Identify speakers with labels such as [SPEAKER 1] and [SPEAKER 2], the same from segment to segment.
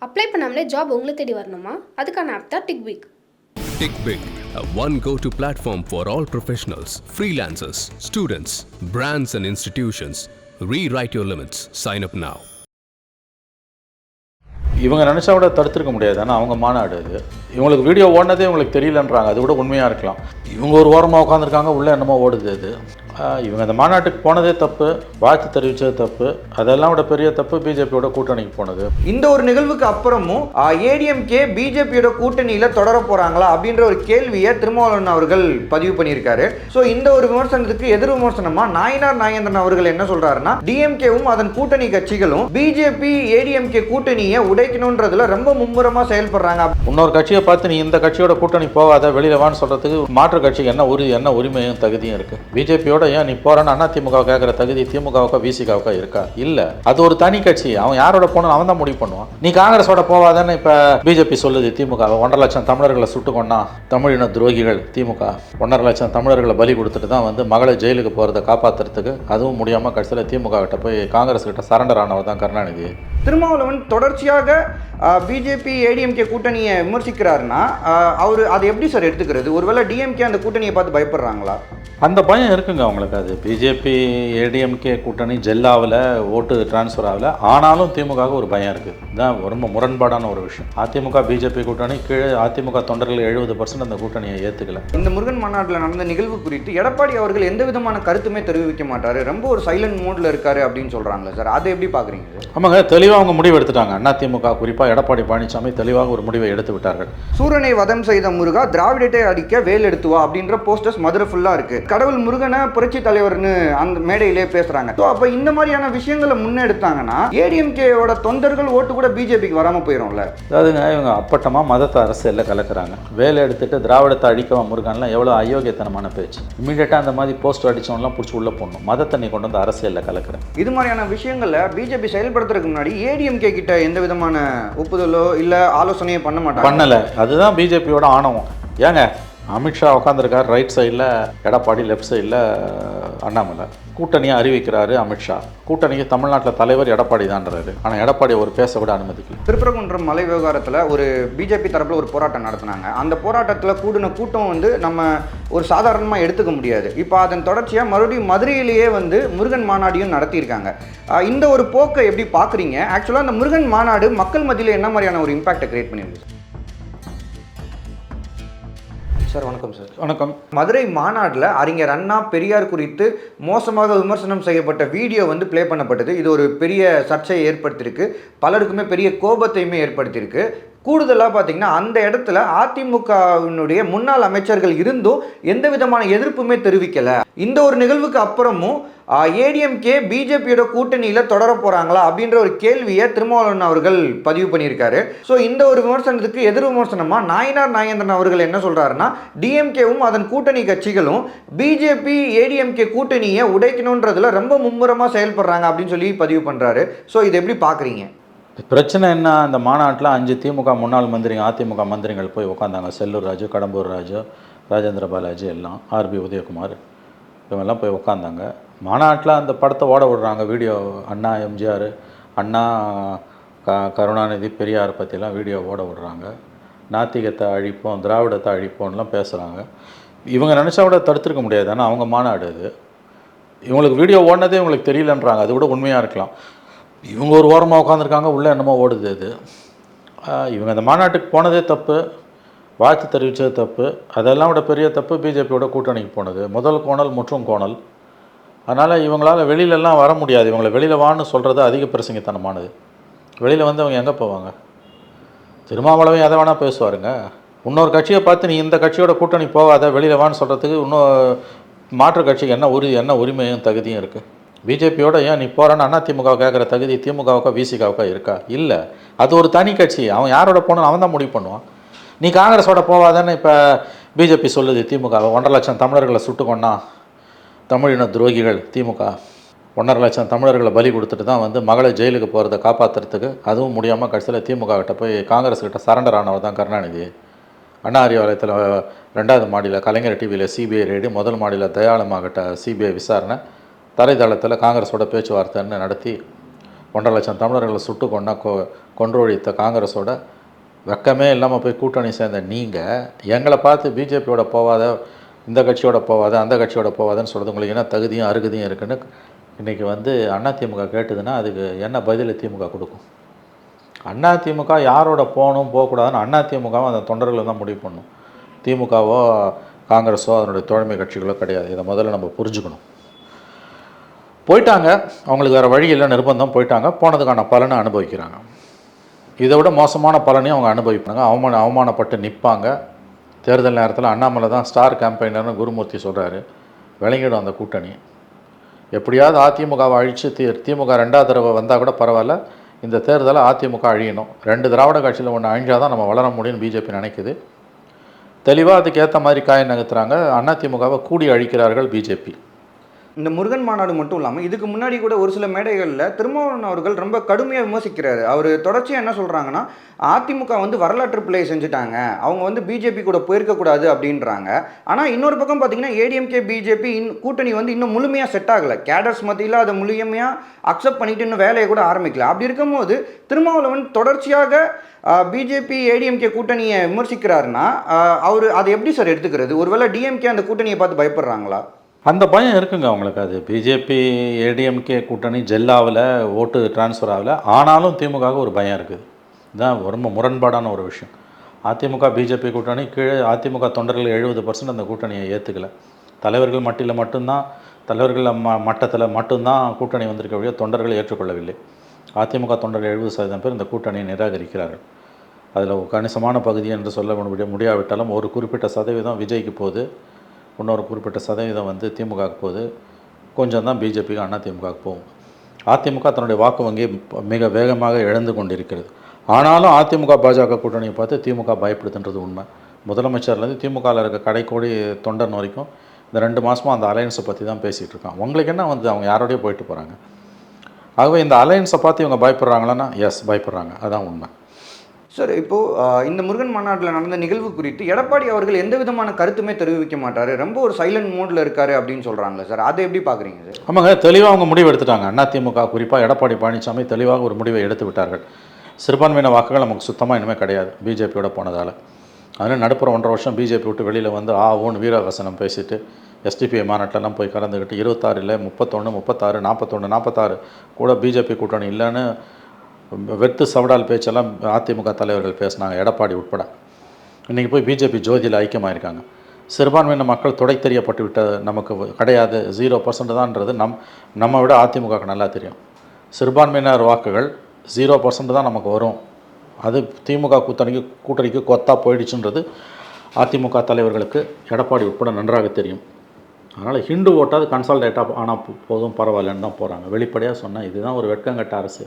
[SPEAKER 1] Apply பண்ணாமலே job உங்களை தேடி வரணுமா? அதுக்கான ஆப் தான் டிக்விக்.
[SPEAKER 2] TickBig, a one go-to platform for all professionals, freelancers, students, brands and institutions. Rewrite your limits. Sign up now.
[SPEAKER 3] இவங்க நினச்சா கூட தடுத்துருக்க முடியாது. ஆனால் அவங்க மாநாடு அது. இவங்களுக்கு வீடியோ ஓடினதே இவங்களுக்கு தெரியலன்றாங்க. அது கூட உண்மையாக இருக்கலாம். இவங்க ஒரு ஓரமாக உட்காந்துருக்காங்க, உள்ளே என்னமோ ஓடுது அது. இவங்க அந்த மாநாட்டுக்கு போனதே தப்பு, வாழ்த்து தெரிவித்தது தப்பு, அதெல்லாம் விட பெரிய தப்பு பிஜேபியோட கூட்டணிக்கு போனது.
[SPEAKER 4] இந்த ஒரு நிகழ்வுக்கு அப்புறமும் ஏடிஎம்கே பிஜேபியோட கூட்டணியில் தொடர போகிறாங்களா அப்படின்ற ஒரு கேள்வியை திருமாவளவன் அவர்கள் பதிவு பண்ணியிருக்காரு. ஸோ இந்த ஒரு விமர்சனத்துக்கு எதிர் விமர்சனமாக நாயனார் நாகேந்திரன் அவர்கள் என்ன சொல்கிறாருன்னா, டிஎம்கேவும் அதன் கூட்டணி கட்சிகளும் பிஜேபி ஏடிஎம்கே கூட்டணியை உடைக்கணுன்றதுல ரொம்ப மும்முரமாக செயல்படுறாங்க.
[SPEAKER 3] இன்னொரு கட்சியை பார்த்து நீ இந்த கட்சியோட கூட்டணி போகாத, வெளியில் வான்னு சொல்கிறதுக்கு மாற்று கட்சிக்கு என்ன உரிமையும் தகுதியும் இருக்குது? பிஜேபியோட ஏன் நீ போறன்னு அதிமுக கேட்குற தகுதி திமுகவுக்கா விசிகாவுக்கா இருக்கா? இல்ல, அது ஒரு தனி கட்சி. அவன் யாரோட போகணும் அவன் தான் முடிவு பண்ணுவான். நீ காங்கிரஸோட போவாதான்னு இப்ப பிஜேபி சொல்லுது. திமுக 1.5 லட்சம் தமிழர்களை சுட்டுக்கொண்டா தமிழின துரோகிகள். திமுக 1.5 லட்சம் தமிழர்களை பலி கொடுத்துட்டு தான் மகளை ஜெயிலுக்கு போறதை காப்பாத்துறதுக்கு, அதுவும் முடியாம கடைசியில் திமுக கிட்ட போய் காங்கிரஸ் கிட்ட சரண்டர் ஆனவர் தான் கருணாநிதி.
[SPEAKER 4] திருமாவளவன் தொடர்ச்சியாக பிஜேபி ஏடிஎம்கே கூட்டணியை விமர்சிக்கிறாருன்னா அவர் அதை எப்படி சார் எடுத்துக்கிறது? ஒருவேளை டிஎம்கே அந்த கூட்டணியை பார்த்து பயப்படுறாங்களா?
[SPEAKER 3] அந்த பயம் இருக்குங்க அவங்களுக்கு. அது பிஜேபி ஏடிஎம்கே கூட்டணி ஜெல்லாவில் ஓட்டு டிரான்ஸ்ஃபர் ஆகல, ஆனாலும் திமுகவுக்கு ஒரு பயம் இருக்குது. இதுதான் ரொம்ப முரண்பாடான ஒரு விஷயம். அதிமுக பிஜேபி கூட்டணி கீழே அதிமுக தொண்டர்கள் 70% அந்த கூட்டணியை ஏற்றுக்கல.
[SPEAKER 4] இந்த முருகன் மாநாட்டில் நடந்த நிகழ்வு குறித்து எடப்பாடி அவர்கள் எந்த விதமான கருத்துமே தெரிவிக்க மாட்டாரு, ரொம்ப ஒரு சைலண்ட் மோடில் இருக்காரு அப்படின்னு சொல்கிறாங்களே சார், அதை எப்படி பார்க்குறீங்க?
[SPEAKER 3] ஆமாங்க, தெளிவாக அவங்க முடிவு எடுத்துட்டாங்க. அதிமுக குறிப்பாக எடப்பாடி பழனிசாமி தெளிவாக ஒரு முடிவை எடுத்து விட்டார்கள்.
[SPEAKER 4] சூரனை வதம் செய்த முருகா திராவிடத்தை அடிக்க வேல் எடுத்துவா அப்படின்ற போஸ்டர்ஸ் மதுரை ஃபுல்லாக இருக்குது. கடவுள் முருகனை புரட்சி தலைவர்னு அந்த மேடையிலே பேசுறாங்க. ஸோ அப்போ இந்த மாதிரியான விஷயங்களை முன்னெடுத்தாங்கன்னா ஏடிஎம்கேயோட தொண்டர்கள் ஓட்டு கூட பிஜேபிக்கு வராமல் போயிடும்ல.
[SPEAKER 3] அதாவதுங்க, இவங்க அப்பட்டமாக மதத்தை அரசியலில் கலக்கிறாங்க. வேலை எடுத்துட்டு திராவிடத்தை அடிக்கவா முருகன்லாம் எவ்வளோ அயோக்கியத்தனமான பேச்சு. இமீடியட்டாக அந்த மாதிரி போஸ்டர் அடிச்சவங்கலாம் பிடிச்சி உள்ள போடணும். மதத்தை நீ கொண்டு வந்து அரசியலில் கலக்கிறேன்.
[SPEAKER 4] இது மாதிரியான விஷயங்களை பிஜேபி செயல்படுத்துறதுக்கு முன்னாடி ஏடிஎம்கே கிட்ட எந்த விதமான ஒப்புதலோ இல்லை ஆலோசனையோ பண்ணல.
[SPEAKER 3] அதுதான் பிஜேபியோட ஆணவம். ஏங்க, அமித்ஷா உட்காந்துருக்கார் ரைட் சைடில், எடப்பாடி லெஃப்ட் சைடில் அண்ணாமலை. கூட்டணியை அறிவிக்கிறாரு அமித்ஷா. கூட்டணிக்கு தமிழ்நாட்டில் தலைவர் எடப்பாடி தான்றாரு. ஆனால் எடப்பாடி ஒரு பேச கூட அனுமதிக்கல.
[SPEAKER 4] திருப்பரங்குன்றம் மலை விவகாரத்தில் ஒரு பிஜேபி தரப்பில் ஒரு போராட்டம் நடத்தினாங்க. அந்த போராட்டத்தில் கூடின கூட்டம் நம்ம ஒரு சாதாரணமாக எடுத்துக்க முடியாது. இப்போ அதன் தொடர்ச்சியாக மறுபடியும் மதுரையிலேயே முருகன் மாநாடியும் நடத்தியிருக்காங்க. இந்த ஒரு போக்கை எப்படி பார்க்குறீங்க? ஆக்சுவலாக அந்த முருகன் மாநாடு மக்கள் மத்தியில் என்ன மாதிரியான ஒரு இம்பாக்டை கிரியேட் பண்ணியிருக்கு? சார் வணக்கம். சார்
[SPEAKER 3] வணக்கம்.
[SPEAKER 4] மதுரை மாநாட்டில் அறிஞர் அண்ணா பெரியார் குறித்து மோசமாக விமர்சனம் செய்யப்பட்ட வீடியோ ப்ளே பண்ணப்பட்டது. இது ஒரு பெரிய சர்ச்சையை ஏற்படுத்தியிருக்கு, பலருக்குமே பெரிய கோபத்தையுமே ஏற்படுத்தியிருக்கு. கூடுதலாக பார்த்தீங்கன்னா அந்த இடத்துல அதிமுகவினுடைய முன்னாள் அமைச்சர்கள் இருந்தும் எந்த விதமான எதிர்ப்புமே தெரிவிக்கலை. இந்த ஒரு நிகழ்வுக்கு அப்புறமும் ஏடிஎம்கே பிஜேபியோட கூட்டணியில் தொடர போகிறாங்களா அப்படின்ற ஒரு கேள்வியை திருமாவளவன் அவர்கள் பதிவு பண்ணியிருக்காரு. ஸோ இந்த ஒரு விமர்சனத்துக்கு எதிர் விமர்சனமாக நாயனார் நாகேந்திரன் அவர்கள் என்ன சொல்கிறாருன்னா, டிஎம்கேவும் அதன் கூட்டணி கட்சிகளும் பிஜேபி ஏடிஎம்கே கூட்டணியை உடைக்கணுன்றதுல ரொம்ப மும்முரமாக செயல்படுறாங்க அப்படின்னு சொல்லி பதிவு பண்ணுறாரு. ஸோ இதை எப்படி பார்க்குறீங்க?
[SPEAKER 3] பிரச்சனை என்ன? அந்த மாநாட்டில் 5 திமுக முன்னாள் மந்திரிகள் அதிமுக மந்திரிகள் போய் உட்காந்தாங்க. செல்லூர் ராஜு, கடம்பூர் ராஜு, ராஜேந்திர பாலாஜி, எல்லாம் ஆர்பி உதயகுமார், இவங்கெல்லாம் போய் உட்காந்தாங்க. மாநாட்டில் அந்த படத்தை ஓட விடுறாங்க. வீடியோ அண்ணா எம்ஜிஆர், அண்ணா கருணாநிதி, பெரியார் பற்றிலாம் வீடியோ ஓட விடுறாங்க. நாத்திகத்தை அழிப்போம், திராவிடத்தை அழிப்போம்லாம் பேசுகிறாங்க. இவங்க நினச்சா கூட தடுத்துருக்க முடியாது. ஆனால் அவங்க மாநாடு அது. இவங்களுக்கு வீடியோ ஓடினதே இவங்களுக்கு தெரியலன்றாங்க. அது கூட உண்மையாக இருக்கலாம். இவங்க ஒரு ஓரமாக உட்காந்துருக்காங்க, உள்ளே என்னமோ ஓடுது அது. இவங்க அந்த மாநாட்டுக்கு போனதே தப்பு, வாழ்த்து தெரிவித்தது தப்பு, அதெல்லாம் விட பெரிய தப்பு பிஜேபியோட கூட்டணிக்கு போனது. முதல் கோணல் முற்றும் கோணல். அதனால் இவங்களால் வெளியிலலாம் வர முடியாது. இவங்களை வெளியில் வான்னு சொல்கிறது அதிக பிரசங்கத்தனமானது. வெளியில் அவங்க எங்கே போவாங்க? திருமாவளவன் எதை வேணால் பேசுவாருங்க. இன்னொரு கட்சியை பார்த்து நீ இந்த கட்சியோட கூட்டணி போகாத, வெளியில் வான்னு சொல்கிறதுக்கு இன்னும் மாற்று கட்சிக்கு என்ன உரிமையும் தகுதியும் இருக்குது? பிஜேபியோட ஏன் நீ போகிறன்னு அதிமுக கேட்குற தகுதி திமுகவுக்கா விசிகாவுக்கா இருக்கா? இல்லை, அது ஒரு தனி கட்சி. அவன் யாரோட போகணும் அவன் தான் முடிவு பண்ணுவான். நீ காங்கிரஸோட போவாதான்னு இப்போ பிஜேபி சொல்லுது. திமுக 1.5 லட்சம் தமிழர்களை சுட்டுக்கொண்டா தமிழின துரோகிகள். திமுக 1.5 லட்சம் தமிழர்களை பலி கொடுத்துட்டு தான் மகளை ஜெயிலுக்கு போகிறத காப்பாற்றுறதுக்கு, அதுவும் முடியாமல் கடைசியில் திமுக கிட்ட போய் காங்கிரஸ் கிட்ட சரண்டர் ஆனவர் தான் கருணாநிதி. அண்ணா அறிவாலயத்தில் 2வது மாடியில் கலைஞர் டிவியில் சிபிஐ ரெய்டு, முதல் மாடியில் தயாளமாகிட்ட சிபிஐ விசாரணை, தரைதளத்தில் காங்கிரஸோட பேச்சுவார்த்தைன்னு நடத்தி 1,50,000 தமிழர்களை சுட்டு கொன்றொழித்த காங்கிரஸோட வெக்கமே இல்லாமல் போய் கூட்டணி சேர்ந்த நீங்கள் எங்களை பார்த்து பிஜேபியோட போவாத, இந்த கட்சியோட போவாத, அந்த கட்சியோட போவாதன்னு சொல்கிறது உங்களுக்கு என்ன தகுதியும் அருகதையும் இருக்குன்னு இன்றைக்கி வந்து அதிமுக கேட்டுதுன்னா அதுக்கு என்ன பதில் திமுக கொடுக்கும்? அதிமுக யாரோட போகணும் போகக்கூடாதுன்னு அதிமுகவும் அந்த தொண்டர்களை தான் முடிவு பண்ணணும். திமுகவோ காங்கிரஸோ அதனுடைய தோழமை கட்சிகளோ கிடையாது. இதை முதல்ல நம்ம புரிஞ்சுக்கணும். போயிட்டாங்க, அவங்களுக்கு வேறு வழி இல்லை, நிர்பந்தம், போயிட்டாங்க, போனதுக்கான பலனை அனுபவிக்கிறாங்க. இதை விட மோசமான பலனையும் அவங்க அனுபவிப்பாங்க. அவமானப்பட்டு நிற்பாங்க. தேர்தல் நேரத்தில் அண்ணாமலை தான் ஸ்டார் கேம்பெயினர்னு குருமூர்த்தி சொல்கிறாரு. விளங்கிடும் அந்த கூட்டணி. எப்படியாவது அதிமுகவை அழித்து திமுக 2வது தடவை வந்தால் கூட பரவாயில்ல, இந்த தேர்தலை அதிமுக அழியணும். 2 திராவிட கட்சியில் ஒன்று அழிஞ்சால் தான் நம்ம வளர முடியும்னு பிஜேபி நினைக்குது. தெளிவாக அதுக்கு ஏற்ற மாதிரி காய் நகர்த்துறாங்க. அதிமுகவை கூடி அழிக்கிறார்கள் பிஜேபி.
[SPEAKER 4] இந்த முருகன் மாநாடு மட்டும் இல்லாமல் இதுக்கு முன்னாடி கூட ஒரு சில மேடைகளில் திருமாவளவன் அவர்கள் ரொம்ப கடுமையாக விமர்சிக்கிறாரு. அவர் தொடர்ச்சியாக என்ன சொல்கிறாங்கன்னா, அதிமுக வந்து வரலாற்று பிழை செஞ்சுட்டாங்க, அவங்க வந்து பிஜேபி கூட போயிருக்கக்கூடாது அப்படின்றாங்க. ஆனால் இன்னொரு பக்கம் பார்த்தீங்கன்னா ஏடிஎம்கே பிஜேபி கூட்டணி வந்து இன்னும் முழுமையாக செட் ஆகலை. கேடர்ஸ் மத்தியில் அதை முழுமையாக அக்செப்ட் பண்ணிட்டு இன்னும் வேலையை கூட ஆரம்பிக்கல. அப்படி இருக்கும்போது திருமாவளவன் தொடர்ச்சியாக பிஜேபி ஏடிஎம்கே கூட்டணியை விமர்சிக்கிறாருன்னா அவர் அதை எப்படி சார் எடுத்துக்கிறது? ஒருவேளை டிஎம்கே அந்த கூட்டணியை பார்த்து பயப்படுறாங்களா?
[SPEAKER 3] அந்த பயம் இருக்குங்க அவங்களுக்கு. அது பிஜேபி ஏடிஎம்கே கூட்டணி ஜெல்லாவில் ஓட்டு டிரான்ஸ்ஃபர் ஆகலை, ஆனாலும் திமுகவுக்கு ஒரு பயம் இருக்குது. இதுதான் ரொம்ப முரண்பாடான ஒரு விஷயம். அதிமுக பிஜேபி கூட்டணி கீழே அதிமுக தொண்டர்கள் 70% அந்த கூட்டணியை ஏற்றுக்கலை. தலைவர்கள் தலைவர்கள் மட்டத்தில் மட்டும்தான் கூட்டணி வந்திருக்க வழியாக தொண்டர்கள் ஏற்றுக்கொள்ளவில்லை. அதிமுக தொண்டர்கள் 70% பேர் இந்த கூட்டணியை நிராகரிக்கிறார்கள். அதில் கணிசமான பகுதி என்று சொல்ல முடியாவிட்டாலும் ஒரு குறிப்பிட்ட சதவீதம் விஜய்க்கு போகுது, இன்னொரு குறிப்பிட்ட சதவீதம் வந்து திமுகவுக்கு போகுது, கொஞ்சம் தான் பிஜேபிக்கு அதிமுகவுக்கு போகும். அதிமுக தன்னுடைய வாக்கு வங்கி மிக வேகமாக இழந்து கொண்டிருக்கிறது. ஆனாலும் அதிமுக பாஜக கூட்டணியை பார்த்து திமுக பயப்படுதுன்றது உண்மை. முதலமைச்சர்லேருந்து திமுகவில் இருக்க கடைக்கோடி தொண்டன் வரைக்கும் இந்த 2 மாதமாக அந்த அலையன்ஸை பற்றி தான் பேசிகிட்டு இருக்காங்க. உங்களுக்கு என்ன வந்து அவங்க யாரோடய போயிட்டு போகிறாங்க. ஆகவே இந்த அலையன்ஸை பார்த்து இவங்க பயப்படுறாங்களான்னா எஸ் பயப்படுறாங்க, அதுதான் உண்மை.
[SPEAKER 4] சார், இப்போது இந்த முருகன் மாநாட்டில் நடந்த நிகழ்வு குறித்து எடப்பாடி அவர்கள் எந்த விதமான கருத்துமே தெரிவிக்க மாட்டார், ரொம்ப ஒரு சைலண்ட் மோடில் இருக்கார் அப்படின்னு சொல்கிறாங்களே சார், அதை எப்படி பார்க்குறீங்க சார்?
[SPEAKER 3] ஆமாங்க, தெளிவாக அவங்க முடிவு எடுத்துட்டாங்க. அதிமுக குறிப்பாக எடப்பாடி பழனிசாமி தெளிவாக ஒரு முடிவை எடுத்து விட்டார்கள். சிறுபான்மையின வாக்குகள் நமக்கு சுத்தமாக இனிமேல் கிடையாது பிஜேபியோட போனதால். அதனால் நடுப்புற 1.5 வருஷம் பிஜேபி விட்டு வெளியில் வந்து ஓன்னு வீரவசனம் பேசிட்டு எஸ்டிபிஐ மாநாட்டிலலாம் போய் கலந்துக்கிட்டு 26 இல்லை 31, 36, 41, 46 கூட பிஜேபி கூட்டணி இல்லைன்னு வெட்டு சவடால் பேச்செல்லாம் அதிமுக தலைவர்கள் பேசினாங்க, எடப்பாடி உட்பட. இன்றைக்கி போய் பிஜேபி ஜோதியில் ஐக்கியமாயிருக்காங்க. சிறுபான்மையின மக்கள் தொடை தெரியப்பட்டு விட்ட நமக்கு கிடையாது, 0% தான்ன்றது நம்ம விட அதிமுகவுக்கு நல்லா தெரியும். சிறுபான்மையினர் வாக்குகள் 0% தான் நமக்கு வரும், அது திமுக கூட்டணிக்கு கொத்தா போயிடுச்சுன்றது அதிமுக தலைவர்களுக்கு எடப்பாடி உட்பட நன்றாக தெரியும். அதனால் ஹிந்து ஓட்டாவது கன்சால்டேட்டாக ஆனால் போதும் பரவாயில்லன்னு தான் போகிறாங்க. வெளிப்படையாக சொன்னால் இதுதான் ஒரு வெட்கங்கட்ட அரசு.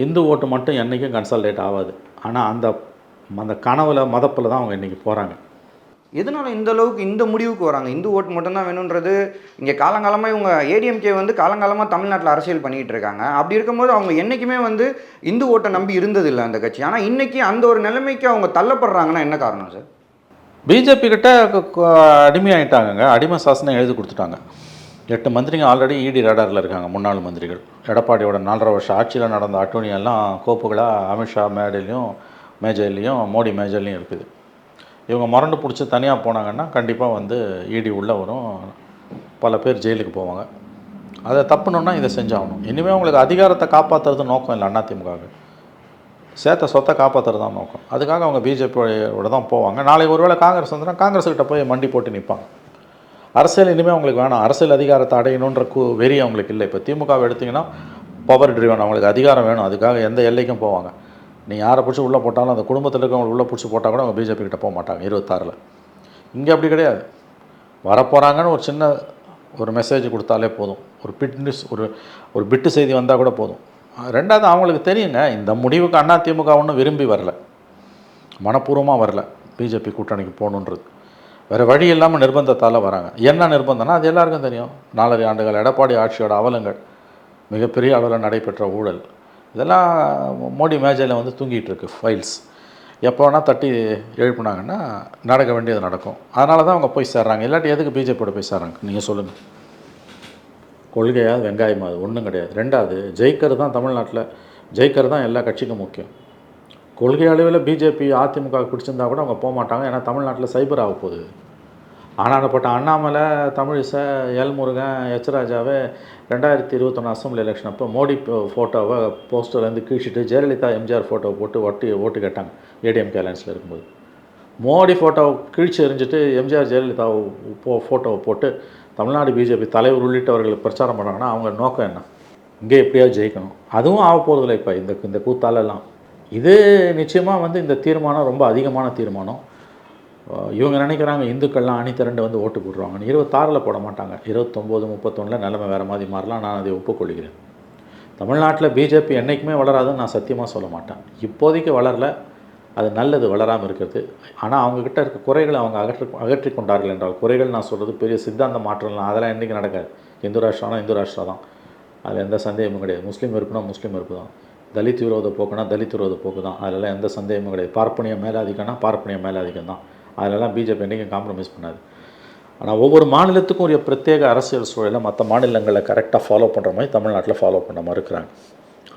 [SPEAKER 3] இந்து ஓட்டு மட்டும் என்றைக்கும் கன்சால்டேட் ஆகாது. ஆனால் அந்த கனவுல மதப்பில் தான் அவங்க இன்றைக்கி போகிறாங்க.
[SPEAKER 4] எதனால் இந்த அளவுக்கு இந்த முடிவுக்கு வராங்க? இந்து ஓட்டு மட்டும்தான் வேணுன்றது இங்கே காலங்காலமாக இவங்க ஏடிஎம்கே வந்து காலங்காலமாக தமிழ்நாட்டில் அரசியல் பண்ணிகிட்டு இருக்காங்க. அப்படி இருக்கும்போது அவங்க என்றைக்குமே வந்து இந்து ஓட்டை நம்பி இருந்ததில்லை அந்த கட்சி. ஆனால் இன்றைக்கி அந்த ஒரு நிலைமைக்கு அவங்க தள்ளப்படுறாங்கன்னா என்ன காரணம் சார்?
[SPEAKER 3] பிஜேபி கிட்ட அடிமையாயிட்டாங்க. அடிமை சாசனம் எழுதி கொடுத்துட்டாங்க. 8 மந்திரிங்க ஆல்ரெடி இடி ரேடாரில் இருக்காங்க, முன்னாள் மந்திரிகள். எடப்பாடியோட 4.5 வருஷம் ஆட்சியில் நடந்த அட்டூழியெல்லாம் கோப்புகளாக அமித்ஷா மேஜையிலையும் மோடி மேஜையிலையும் இருக்குது. இவங்க மறண்டு பிடிச்சி தனியாக போனாங்கன்னா கண்டிப்பாக வந்து இடி உள்ளே வரும், பல பேர் ஜெயிலுக்கு போவாங்க. அதை தப்புனோன்னா இதை செஞ்சாகணும். இனிமேல் அவங்களுக்கு அதிகாரத்தை காப்பாற்றுறது நோக்கம் இல்லை. அதிமுகவுக்கு சேர்த்த சொத்தை காப்பாற்றுறது தான் நோக்கம். அதுக்காக அவங்க பிஜேபியோட தான் போவாங்க. நாளைக்கு ஒருவேளை காங்கிரஸ் வந்துன்னா காங்கிரஸ்கிட்ட போய் மண்டி போட்டு நிற்பாங்க. அரசியல் இனிமேல் அவங்களுக்கு வேணாம். அரசியல் அதிகாரத்தை அடையணுன்ற வெறி அவங்களுக்கு இல்லை. இப்போ திமுகவை எடுத்திங்கன்னா பவர் ட்ரிவன், அவங்களுக்கு அதிகாரம் வேணும். அதுக்காக எந்த எல்லைக்கும் போவாங்க. நீ யாரை பிடிச்சி உள்ளே போட்டாலும் அந்த குடும்பத்தில் இருக்கவங்க உள்ளே பிடிச்சி போட்டால் கூட அவங்க பிஜேபி கிட்ட போக மாட்டாங்க 26. இங்கே அப்படி கிடையாது. வரப்போகிறாங்கன்னு ஒரு சின்ன மெசேஜ் கொடுத்தாலே போதும், ஒரு பிட்டு செய்தி வந்தால் கூட போதும். ரெண்டாவது அவங்களுக்கு தெரியுங்க, இந்த முடிவுக்கு அதிமுக ஒன்றும் விரும்பி வரல, மனப்பூர்வமாக வரல பிஜேபி கூட்டணிக்கு போகணுன்றது. வேறு வழி இல்லாமல் நிர்பந்தத்தால் வராங்க. என்ன நிர்பந்தம்னா அது எல்லாருக்கும் தெரியும். 4.5 ஆண்டுகள் எடப்பாடி ஆட்சியோட அவலங்கள், மிகப்பெரிய அளவில் நடைபெற்ற ஊழல், இதெல்லாம் மோடி மேஜையில் வந்து தூங்கிட்டு இருக்கு ஃபைல்ஸ். எப்போ வேணால் தட்டி எழுப்புனாங்கன்னா நடக்க வேண்டியது நடக்கும். அதனால தான் அவங்க போய் சேர்றாங்க. இல்லாட்டி எதுக்கு பிஜேபியோட போய் சேர்றாங்க நீங்கள் சொல்லுங்கள்? கொள்கையாக வெங்காயமாக அது ஒன்றும் கிடையாது. ரெண்டாவது, ஜெயிக்கிறது தான் தமிழ்நாட்டில் ஜெயிக்கிறது தான் எல்லா கட்சிக்கும் முக்கியம். கொள்கை அளவில் பிஜேபி அதிமுக பிடிச்சிருந்தா கூட அவங்க போக மாட்டாங்க. ஏன்னா தமிழ்நாட்டில் சைபர் ஆக போகுது. ஆனாடப்பட்ட அண்ணாமலை, தமிழிசை, எல் முருகன், எச் ராஜாவே 2021 அசம்பிளி எலெக்ஷன் அப்போ மோடி ஃபோட்டோவை போஸ்டர்லேருந்து கீழ்ச்சிட்டு ஜெயலலிதா எம்ஜிஆர் ஃபோட்டோவை போட்டு ஓட்டு கேட்டாங்க ஏடிஎம்கே அலையன்ஸில் இருக்கும்போது. மோடி ஃபோட்டோவை கீழ்ச்சி எறிஞ்சிட்டு எம்ஜிஆர் ஜெயலலிதா ஃபோட்டோவை போட்டு தமிழ்நாடு பிஜேபி தலைவர் உள்ளிட்டவர்களுக்கு பிரச்சாரம் பண்ணாங்கன்னா அவங்க நோக்கம் என்ன? இங்கே எப்படியாவது ஜெயிக்கணும். அதுவும் ஆக போகிறதில்ல. இப்போ இந்த கூத்தாலெல்லாம் இது நிச்சயமாக இந்த தீர்மானம் ரொம்ப அதிகமான தீர்மானம். இவங்க நினைக்கிறாங்க இந்துக்கள்லாம் அணிதிரண்டு ஓட்டு போடுறாங்கன்னு. 26 போட மாட்டாங்க, 29, 31 நிலைமை வேறு மாதிரி மாறலாம். நான் அதை ஒப்புக்கொள்கிறேன். தமிழ்நாட்டில் பிஜேபி என்றைக்குமே வளராதுன்னு நான் சத்தியமாக சொல்ல மாட்டேன். இப்போதைக்கு வளரல, அது நல்லது வளராமல் இருக்கிறது. ஆனால் அவங்கக்கிட்ட இருக்க குறைகளை அவங்க அகற்றி கொண்டார்கள் என்றால், குறைகள் நான் சொல்கிறது பெரிய சித்தாந்த மாற்றம்லாம் அதெல்லாம் என்றைக்கு நடக்காது. இந்து ராஷ்டிரானா இந்து ராஷ்டிரா தான், அதில் எந்த சந்தேகமும் கிடையாது. முஸ்லீம் வெறுப்புனா முஸ்லீம் வெறுப்பு தான், தலித் விரோத போக்குனா தலித் விரோத போக்கு தான், அதிலெல்லாம் எந்த சந்தேகமும் கிடையாது. பார்ப்பனிய மேலாதிக்கம்னா பார்ப்பனிய மேலாதிக்கம் தான், அதிலெல்லாம் பிஜேபி என்றைக்கும் காம்ப்ரமைஸ் பண்ணாது. ஆனால் ஒவ்வொரு மாநிலத்துக்கும் ஒரு பிரத்யேக அரசியல் சூழலை மற்ற மாநிலங்களில் கரெக்டாக ஃபாலோ பண்ணுற மாதிரி தமிழ்நாட்டில் ஃபாலோ பண்ண மறுக்கிறாங்க.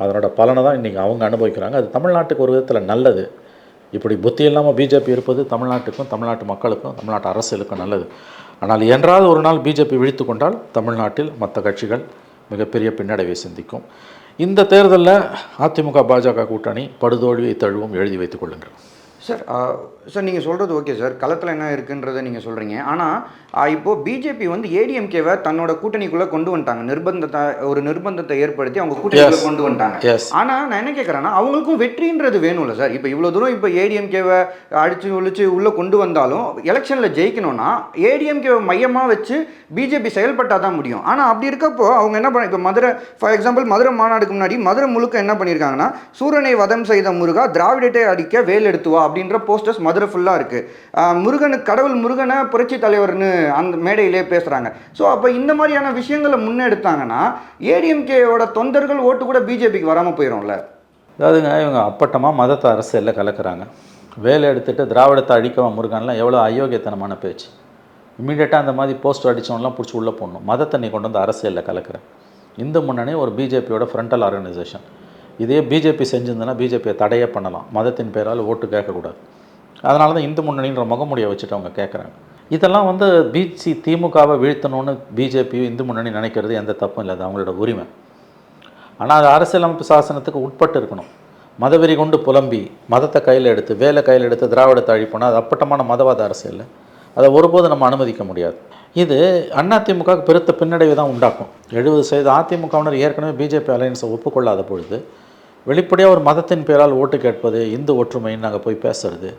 [SPEAKER 3] அதனோட பலனை தான் இன்றைக்கி அவங்க அனுபவிக்கிறாங்க. அது தமிழ்நாட்டுக்கு ஒரு விதத்தில் நல்லது. இப்படி புத்தி இல்லாமல் பிஜேபி இருப்பது தமிழ்நாட்டுக்கும், தமிழ்நாட்டு மக்களுக்கும், தமிழ்நாட்டு அரசியலுக்கும் நல்லது. ஆனால் என்றாவது ஒரு நாள் பிஜேபி விழித்து கொண்டால் தமிழ்நாட்டில் மற்ற கட்சிகள் மிகப்பெரிய பின்னடைவை சந்திக்கும். இந்த தேர்தலில் அதிமுக பாஜக கூட்டணி படுதோல்வியை தழுவும் எழுதி வைத்துக் கொள்ளுங்கள்.
[SPEAKER 4] சார் நீங்கள் சொல்கிறது ஓகே சார், களத்தில் என்ன இருக்குன்றதை நீங்கள் சொல்கிறீங்க. ஆனால் இப்போது பிஜேபி ஏடிஎம்கேவை தன்னோட கூட்டணிக்குள்ளே கொண்டு வந்துட்டாங்க. ஒரு நிர்பந்தத்தை ஏற்படுத்தி அவங்க கூட்டணிக்குள்ளே கொண்டு வந்துட்டாங்க. ஆனால் நான் என்ன கேட்குறேன்னா, அவங்களுக்கும் வெற்றின்றது வேணும்ல சார். இப்போ இவ்வளோ தூரம் இப்போ ஏடிஎம்கேவை அடித்து ஒழிச்சு உள்ளே கொண்டு வந்தாலும் எலெக்ஷனில் ஜெயிக்கணும்னா ஏடிஎம்கேவை மையமாக வச்சு பிஜேபி செயல்பட்டால் தான் முடியும். ஆனால் அப்படி இருக்கப்போ அவங்க என்ன பண்ண, இப்போ மதுரை ஃபார் எக்ஸாம்பிள் மதுரை மாநாடுக்கு முன்னாடி மதுரை முழுக்க என்ன பண்ணியிருக்காங்கன்னா, சூரனை வதம் செய்த முருகா திராவிடத்தை அடிக்க வேல் எடுத்துவா அப்படின்ற போஸ்டர்ஸ் மதுரை ஃபுல்லாக இருக்குது. முருகனுக்கு கடவுள் முருகனை புரட்சி தலைவர்னு அந்த மேடையிலே பேசுகிறாங்க. ஸோ அப்போ இந்த மாதிரியான விஷயங்களை முன்னெடுத்தாங்கன்னா ஏடிஎம்கேயோட தொண்டர்கள் ஓட்டு கூட பிஜேபிக்கு வராமல் போயிடும்ல.
[SPEAKER 3] அதாவதுங்க, இவங்க அப்பட்டமாக மதத்தை அரசியலில் கலக்கிறாங்க. வேலை எடுத்துகிட்டு திராவிடத்தை அழிக்கவா முருகன்லாம் எவ்வளோ அயோக்கியத்தனமான பேச்சு. இம்மீடியட்டாக அந்த மாதிரி போஸ்டர் அடித்தவங்களாம் பிடிச்சி உள்ளே போடணும். மதத்தை நீ கொண்டு வந்து அரசியலில் கலக்கிறேன். இந்து முன்னணி ஒரு பிஜேபியோட ஃப்ரண்டல் ஆர்கனைசேஷன். இதே பிஜேபி செஞ்சிருந்ததுன்னா பிஜேபியை தடையே பண்ணலாம். மதத்தின் பேரால் ஓட்டு கேட்கக்கூடாது. அதனால தான் இந்து முன்னணின்ற முகமுடியை வச்சுட்டு அவங்க கேட்குறாங்க. இதெல்லாம் திமுகவை வீழ்த்தணும்னு பிஜேபி இந்து முன்னணி நினைக்கிறது எந்த தப்பும் இல்லை, அது அவங்களோட உரிமை. ஆனால் அது அரசியலமைப்பு சாசனத்துக்கு உட்பட்டு இருக்கணும். மதவெறி கொண்டு புலம்பி மதத்தை கையில் எடுத்து வேலை கையில் எடுத்து திராவிடத்தை அழிப்போனா அது அப்பட்டமான மதவாத அரசியல். அதை ஒருபோது நம்ம அனுமதிக்க முடியாது. இது அதிமுகவுக்கு பெருத்த பின்னடைவை தான் உண்டாக்கும். 70% அதிமுகவினர் ஏற்கனவே பிஜேபி அலையன்ஸை ஒப்புக்கொள்ளாத பொழுது வெளிப்படையாக ஒரு மதத்தின் பேரால் ஓட்டு கேட்பது, இந்து ஒற்றுமைன்னு நாங்கள் போய் பேசுறது,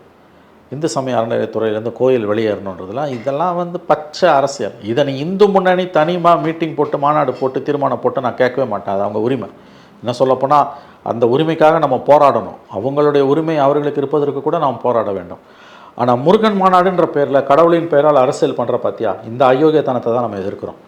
[SPEAKER 3] இந்து சமய அறநிலையத்துறையிலேருந்து கோயில் வெளியேறணுன்றதுலாம் இதெல்லாம் பச்சை அரசியல். இதை நீ இந்து முன்னணி தனிமாக மீட்டிங் போட்டு மாநாடு போட்டு தீர்மானம் போட்டு நான் கேட்கவே மாட்டேன். அது அவங்க உரிமை. என்ன சொல்லப்போனால் அந்த உரிமைக்காக நம்ம போராடணும். அவங்களுடைய உரிமை அவர்களுக்கு இருப்பதற்கு கூட நாம் போராட வேண்டும். ஆனால் முருகன் மாநாடுன்ற பேரில் கடவுளின் பெயரால் அரசியல் பண்ணுற பார்த்தியா, இந்த அயோக்கியத்தனத்தை தான் நம்ம எதிர்க்கிறோம்.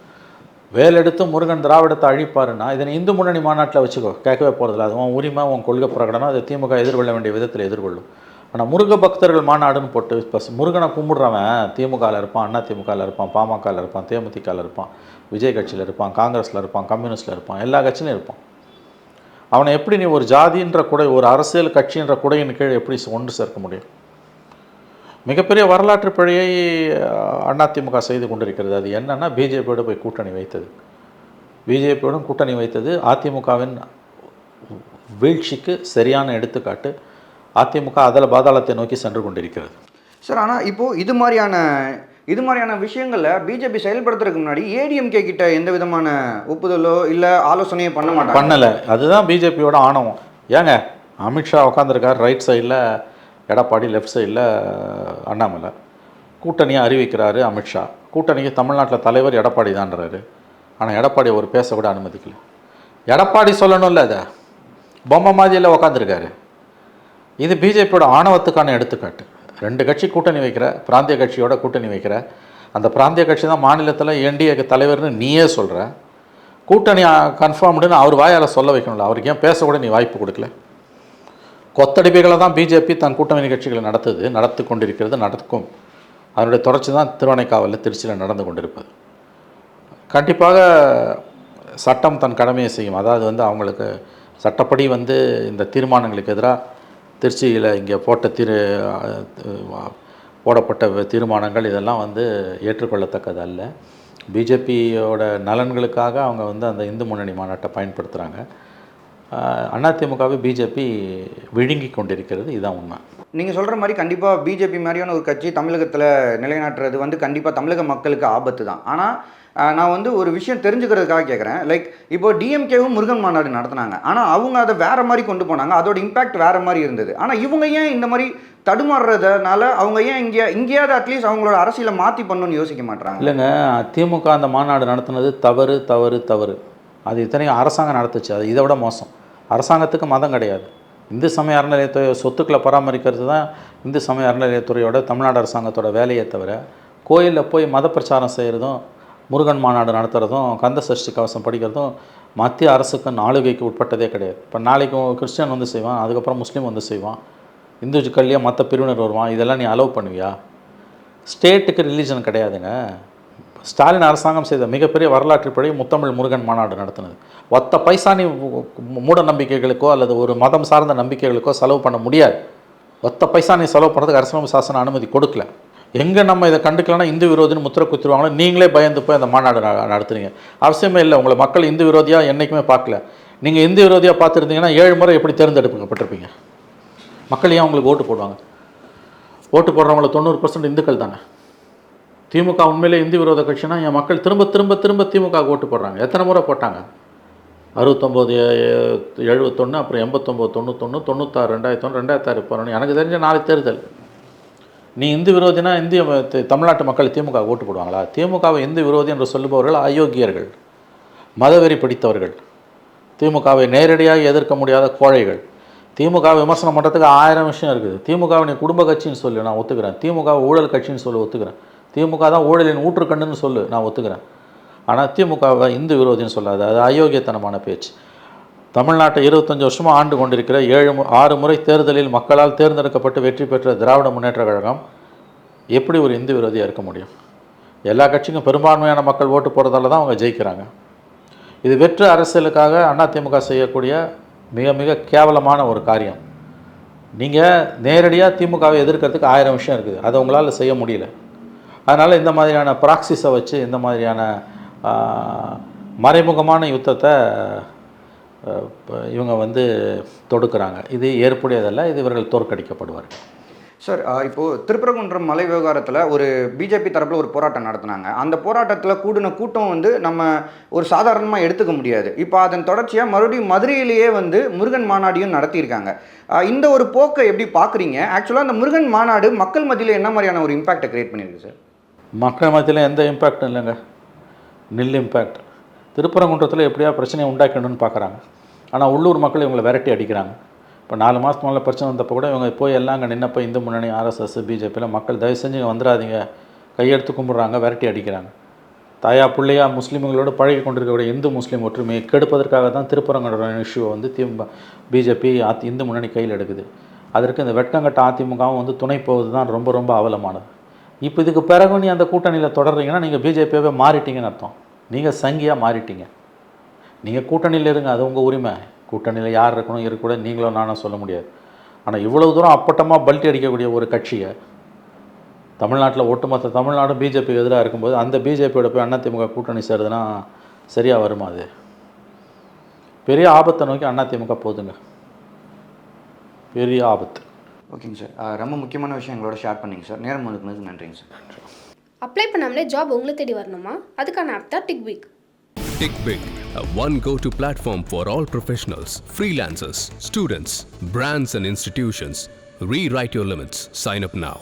[SPEAKER 3] வேலெடுத்து முருகன் திராவிடத்தை அழிப்பாருன்னா இதனை இந்து முன்னணி மாநாட்டில் வச்சுக்கோ, கேட்கவே போகிறதில்ல. அது உன் உரிமை, உன் கொள்கை பிரகடனம், அதை திமுக எதிர்கொள்ள வேண்டிய விதத்தில் எதிர்கொள்ளும். ஆனால் முருக பக்தர்கள் மாநாடுன்னு போட்டு இப்போ முருகனை கும்பிட்றவன் திமுகவில் இருப்பான், அதிமுகவில் இருப்பான், பாமகவில் இருப்பான், தேமுதிகவில் இருப்பான், விஜய் கட்சியில் இருப்பான், காங்கிரஸில் இருப்பான், கம்யூனிஸ்டில் இருப்பான், எல்லா கட்சியிலும் இருப்பான். அவனை எப்படி நீ ஒரு ஜாதின்ற குடை, ஒரு அரசியல் கட்சின்ற குடையின் கீழ் எப்படி ஒன்று சேர்க்க முடியும்? மிகப்பெரிய வரலாற்று பிழையை அதிமுக செய்து கொண்டிருக்கிறது. அது என்னென்னா பிஜேபியோடு போய் கூட்டணி வைத்தது. பிஜேபியோடும் கூட்டணி வைத்தது அதிமுகவின் வீழ்ச்சிக்கு சரியான எடுத்துக்காட்டு. அதிமுக அதில் பாதாளத்தை நோக்கி சென்று கொண்டிருக்கிறது
[SPEAKER 4] சார். ஆனால் இப்போது இது மாதிரியான விஷயங்களில் பிஜேபி செயல்படுத்துறதுக்கு முன்னாடி ஏடிஎம்கே கிட்ட எந்த விதமான ஒப்புதலோ இல்லை ஆலோசனையோ பண்ணலை.
[SPEAKER 3] அதுதான் பிஜேபியோட ஆணவம். ஏங்க, அமித்ஷா உட்காந்துருக்கார் ரைட் சைடில், எடப்பாடி லெஃப்ட் சைடில் அண்ணாமலை. கூட்டணியை அறிவிக்கிறாரு அமித்ஷா. கூட்டணிக்கு தமிழ்நாட்டில் தலைவர் எடப்பாடி தான்றாரு. ஆனால் எடப்பாடி ஒரு பேசக்கூட அனுமதிக்கல. எடப்பாடி சொல்லணும்ல, அதை பொம்மை மாதிரியில் உட்காந்துருக்காரு. இது பிஜேபியோட ஆணவத்துக்கான எடுத்துக்காட்டு. 2 கட்சி கூட்டணி வைக்கிற, பிராந்திய கட்சியோட கூட்டணி வைக்கிற, அந்த பிராந்திய கட்சி தான் மாநிலத்தில் என்டிஏக்கு தலைவர்னு நீயே சொல்கிற. கூட்டணி கன்ஃபார்ம்டுன்னு அவர் வாயால் சொல்ல வைக்கணும்ல, அவருக்கு ஏன் பேசக்கூட நீ வாய்ப்பு கொடுக்கல? கொத்தடிப்பைகளை தான் பிஜேபி தன் கூட்டணி கட்சிகளை நடத்தி கொண்டிருக்கிறது, நடக்கும். அதனுடைய தொடர்ச்சி தான் திருவானைக்காவலில், திருச்சியில் நடந்து கொண்டிருப்பது. கண்டிப்பாக சட்டம் தன் கடமையை செய்யும். அதாவது வந்து அவங்களுக்கு சட்டப்படி வந்து இந்த தீர்மானங்களுக்கு எதிராக திருச்சியில் இங்கே போடப்பட்ட தீர்மானங்கள் இதெல்லாம் வந்து ஏற்றுக்கொள்ளத்தக்கது அல்ல. பிஜேபியோட நலன்களுக்காக அவங்க வந்து அந்த இந்து முன்னணி மாநாட்டை பயன்படுத்துகிறாங்க. அதிமுகவை பிஜேபி விழுங்கி கொண்டிருக்கிறது, இதுதான் உண்மை.
[SPEAKER 4] நீங்கள் சொல்கிற மாதிரி கண்டிப்பாக பிஜேபி மாதிரியான ஒரு கட்சி தமிழகத்தில் நிலைநாட்டுறது வந்து கண்டிப்பாக தமிழக மக்களுக்கு ஆபத்து தான். ஆனால் நான் வந்து ஒரு விஷயம் தெரிஞ்சுக்கிறதுக்காக கேட்குறேன். லைக் இப்போ டிஎம்கேவும் முருகன் மாநாடு நடத்துனாங்க, ஆனால் அவங்க அதை வேறு மாதிரி கொண்டு போனாங்க, அதோட இம்பேக்ட் வேறு மாதிரி இருந்தது. ஆனால் இவங்க ஏன் இந்த மாதிரி தடுமாறுறதுனால அவங்க ஏன் இங்கேயாவது அட்லீஸ்ட் அவங்களோட அரசியலை மாற்றி பண்ணணும்னு யோசிக்க மாட்டாங்க?
[SPEAKER 3] இல்லைங்க, திமுக அந்த மாநாடு நடத்துனது தவறு தவறு தவறு. அது இத்தனையும் அரசாங்கம் நடத்துச்சு. அது இதை விட மோசம். அரசாங்கத்துக்கு மதம் கிடையாது. இந்து சமய அறநிலையத்துறை சொத்துக்களை பராமரிக்கிறது தான் இந்து சமய அறநிலையத்துறையோட தமிழ்நாடு அரசாங்கத்தோட வேலையை தவிர, கோயிலில் போய் மத பிரச்சாரம் செய்கிறதும் முருகன் மாநாடு நடத்துகிறதும் கந்த சஷ்டி கவசம் படிக்கிறதும் மத்திய அரசுக்கு ஆளுகைக்கு உட்பட்டதே கிடையாது. இப்போ நாளைக்கு கிறிஸ்டியன் வந்து செய்வான், அதுக்கப்புறம் முஸ்லீம் வந்து செய்வான், இந்துக்கள்லேயே மற்ற பிரிவினர் வருவான். இதெல்லாம் நீ அலோவ் பண்ணுவியா? ஸ்டேட்டுக்கு ரிலீஜன் கிடையாதுங்க. ஸ்டாலின் அரசாங்கம் செய்த மிகப்பெரிய வரலாற்று படி முத்தமிழ் முருகன் மாநாடு நடத்தினது. ஒத்த பைசா நீ மூட நம்பிக்கைகளுக்கோ அல்லது ஒரு மதம் சார்ந்த நம்பிக்கைகளுக்கோ செலவு பண்ண முடியாது. ஒத்த பைசா நீ செலவு பண்ணுறதுக்கு அரசியலமைப்பு சாசன அனுமதி கொடுக்கல. எங்கே நம்ம இதை கண்டுக்கலன்னா இந்து விரோதின்னு முத்திரை குத்திடுவாங்களோ, நீங்களே பயந்து போய் அந்த மாநாடு நடத்துறீங்க. அவசியமே இல்லை. உங்களை மக்கள் இந்து விரோதியாக என்றைக்குமே பார்க்கல. நீங்கள் இந்து விரோதியாக பார்த்துருந்தீங்கன்னா 7 முறை எப்படி தேர்ந்தெடுக்கப்பட்டிருப்பீங்க? மக்கள் ஏன் உங்களுக்கு ஓட்டு போடுவாங்க? ஓட்டு போடுறவங்கள 90% இந்துக்கள் தானே. திமுக உண்மையிலே இந்து விரோத கட்சினா என் மக்கள் திரும்ப திரும்ப திரும்ப திமுக ஓட்டு போடுறாங்க. எத்தனை முறை போட்டாங்க? 69, 71, அப்புறம் 89, 91, 96, 2001, 2006 போகிறோன்னு எனக்கு தெரிஞ்ச 4 தேர்தல். நீ இந்து விரோதினா தமிழ்நாட்டு மக்கள் திமுக ஓட்டு போடுவாங்களா? திமுகவை இந்து விரோதி என்று சொல்லுபவர்கள் அயோக்கியர்கள், மதவெறி பிடித்தவர்கள், திமுகவை நேரடியாக எதிர்க்க முடியாத கோழைகள். திமுக விமர்சனம் பண்ணுறதுக்கு 1000 விஷயம் இருக்குது. திமுகவை நீ குடும்ப கட்சின்னு சொல்லு, நான் ஒத்துக்கிறேன். திமுக ஊழல் கட்சின்னு சொல்லி ஒத்துக்கிறேன். திமுக தான் ஊழலின் ஊற்றுக்கண்ணுன்னு சொல்லு, நான் ஒத்துக்கிறேன். ஆனால் திமுகவை இந்து விரோதின்னு சொல்லாது. அது அயோக்கியத்தனமான பேச்சு. தமிழ்நாட்டை 25 வருஷமாக ஆண்டு கொண்டிருக்கிற 6 முறை தேர்தலில் மக்களால் தேர்ந்தெடுக்கப்பட்டு வெற்றி பெற்ற திராவிட முன்னேற்ற கழகம் எப்படி ஒரு இந்து விரோதியாக இருக்க முடியும்? எல்லா கட்சிக்கும் பெரும்பான்மையான மக்கள் ஓட்டு போகிறதால தான் அவங்க ஜெயிக்கிறாங்க. இது வெற்று அரசியலுக்காக அதிமுக செய்யக்கூடிய மிக மிக கேவலமான ஒரு காரியம். நீங்கள் நேரடியாக திமுகவை எதிர்க்கிறதுக்கு 1000 விஷயம் இருக்குது, அதை உங்களால் செய்ய முடியல. அதனால் இந்த மாதிரியான ப்ராக்சிஸை வச்சு இந்த மாதிரியான மறைமுகமான யுத்தத்தை இவங்க வந்து தொடுக்கிறாங்க. இது ஏற்புடையதல்ல. இது இவர்கள் தோற்கடிக்கப்படுவார்கள்.
[SPEAKER 4] சார், இப்போது திருப்பரங்குன்றம் மலை விவகாரத்தில் ஒரு பிஜேபி தரப்பில் ஒரு போராட்டம் நடத்தினாங்க. அந்த போராட்டத்தில் கூடின கூட்டம் வந்து நம்ம ஒரு சாதாரணமாக எடுத்துக்க முடியாது. இப்போ அதன் தொடர்ச்சியாக மறுபடியும் மதுரையிலேயே வந்து முருகன் மாநாடையும் நடத்தியிருக்காங்க. இந்த ஒரு போக்கை எப்படி பார்க்குறீங்க? ஆக்சுவலாக அந்த முருகன் மாநாடு மக்கள் மத்தியில் என்ன மாதிரியான ஒரு இம்பாக்டை கிரியேட் பண்ணியிருக்கு சார்?
[SPEAKER 3] மக்கள் மத்தியில் எந்த இம்பேக்டும் இல்லைங்க, நில் இம்பேக்ட். திருப்பரங்குன்றத்தில் எப்படியா பிரச்சனையை உண்டாக்கணும்னு பார்க்குறாங்க. ஆனால் உள்ளூர் மக்கள் இவங்களை விரட்டி அடிக்கிறாங்க. இப்போ 4 மாதத்துக்கு மேலே பிரச்சனை வந்தப்போ கூட இவங்க போய் எல்லாம் அங்கே நின்னப்போ இந்து முன்னணி, ஆர்எஸ்எஸ், பிஜேபியில் மக்கள் தயவு செஞ்சு இங்கே வந்துடாதீங்க, கையெடுத்து கும்பிட்றாங்க, விரட்டி அடிக்கிறாங்க. தாயா பிள்ளையா முஸ்லீம்களோடு பழகி கொண்டிருக்கக்கூடிய இந்து முஸ்லீம் ஒற்றுமையை கெடுப்பதற்காக தான் திருப்பரங்குன்றம் இஷ்யூவை வந்து பிஜேபி இந்து முன்னணி கையில் எடுக்குது. அதற்கு இந்த வெட்கங்கட்ட அதிமுகவும் வந்து துணை போவது தான் ரொம்ப ரொம்ப அவலமானது. இப்போ இதுக்கு பிறகு நீ அந்த கூட்டணியில் தொடர்றீங்கன்னா நீங்கள் பிஜேபியாவே மாறிட்டீங்கன்னு அர்த்தம். நீங்கள் சங்கியாக மாறிட்டீங்க. நீங்கள் கூட்டணியில் இருங்க, அது உங்கள் உரிமை. கூட்டணியில் யார் இருக்கணும் இருக்கக்கூடாது நீங்களும் நானும் சொல்ல முடியாது. ஆனால் இவ்வளவு தூரம் அப்பட்டமாக பல்ட்டி அடிக்கக்கூடிய ஒரு கட்சியை தமிழ்நாட்டில் ஒட்டுமொத்த தமிழ்நாடும் பிஜேபிக்கு எதிராக இருக்கும்போது அந்த பிஜேபியோட போய் அதிமுக கூட்டணி சேருதுன்னா சரியாக வருமா? அது பெரிய ஆபத்தை நோக்கி அதிமுக போகுதுங்க, பெரிய ஆபத்து.
[SPEAKER 4] ஓகேங்க சார், ரொம்ப முக்கியமான விஷயம் எங்களோட ஷேர் பண்ணிங்க சார். நேரம் ஒதுக்குனதுக்கு நன்றிங்க சார்.
[SPEAKER 1] அப்ளை பண்ணாமலே ஜாப் உங்களை தேடி வரணுமா? அதுக்கான ஆப் தான் டிக்பிக்.
[SPEAKER 2] TickBig, a one go-to platform for all professionals, freelancers, students, brands and institutions. Rewrite your limits. Sign up now.